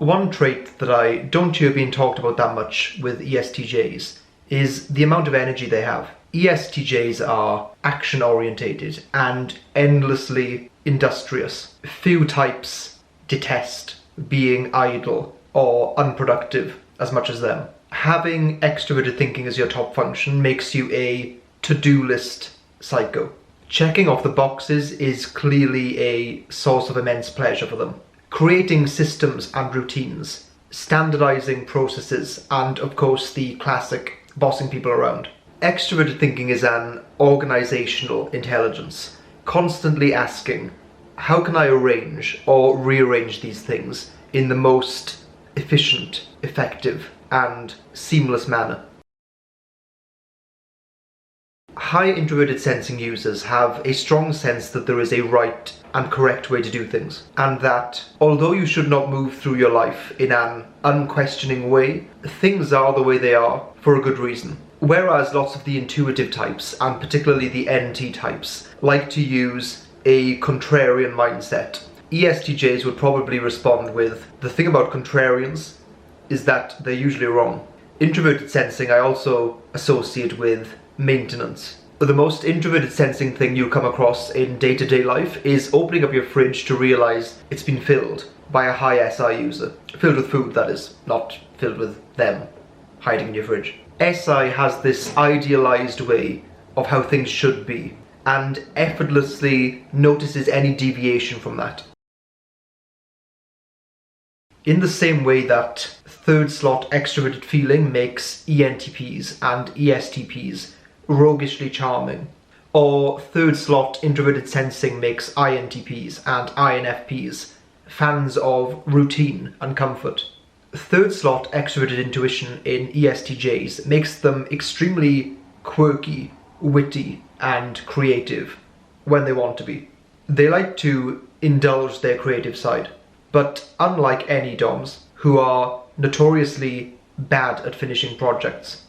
One trait that I don't hear being talked about that much with ESTJs is the amount of energy they have. ESTJs are action-orientated and endlessly industrious. Few types detest being idle or unproductive as much as them. Having extroverted thinking as your top function makes you a to-do list psycho. Checking off the boxes is clearly a source of immense pleasure for them. Creating systems and routines, standardizing processes, and of course the classic bossing people around. Extroverted thinking is an organizational intelligence, constantly asking, how can I arrange or rearrange these things in the most efficient, effective, and seamless manner? High introverted sensing users have a strong sense that there is a right and correct way to do things, and that although you should not move through your life in an unquestioning way, things are the way they are for a good reason. Whereas lots of the intuitive types, and particularly the NT types, like to use a contrarian mindset, ESTJs would probably respond with, the thing about contrarians is that they're usually wrong. Introverted sensing I also associate with maintenance. The most introverted sensing thing you come across in day-to-day life is opening up your fridge to realise it's been filled by a high SI user. Filled with food, that is, not filled with them hiding in your fridge. SI has this idealised way of how things should be and effortlessly notices any deviation from that. In the same way that third slot extroverted feeling makes ENTPs and ESTPs roguishly charming, or third slot introverted sensing makes INTPs and INFPs fans of routine and comfort. Third slot extroverted intuition in ESTJs makes them extremely quirky, witty, and creative when they want to be. They like to indulge their creative side, but unlike any DOMs, who are notoriously bad at finishing projects,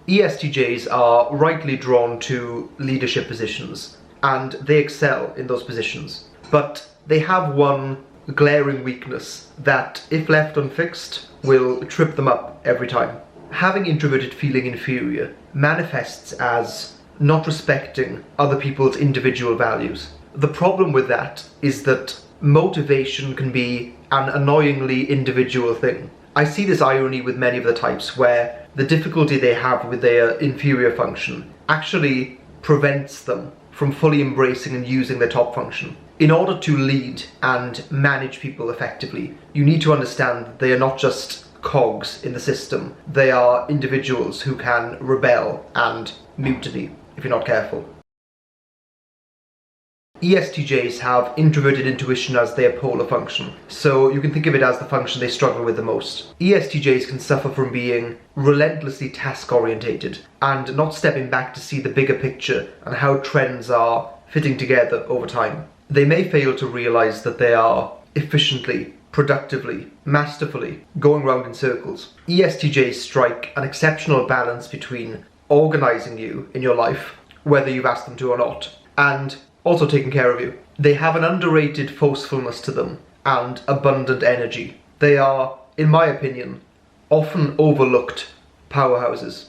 ESTJs are rightly drawn to leadership positions, and they excel in those positions. But they have one glaring weakness that, if left unfixed, will trip them up every time. Having introverted feeling inferior manifests as not respecting other people's individual values. The problem with that is that motivation can be an annoyingly individual thing. I see this irony with many of the types where the difficulty they have with their inferior function actually prevents them from fully embracing and using their top function. In order to lead and manage people effectively, you need to understand that they are not just cogs in the system. They are individuals who can rebel and mutiny if you're not careful. ESTJs have introverted intuition as their polar function, so you can think of it as the function they struggle with the most. ESTJs can suffer from being relentlessly task-orientated and not stepping back to see the bigger picture and how trends are fitting together over time. They may fail to realise that they are efficiently, productively, masterfully going round in circles. ESTJs strike an exceptional balance between organising you in your life, whether you've asked them to or not, and also taking care of you. They have an underrated forcefulness to them and abundant energy. They are, in my opinion, often overlooked powerhouses.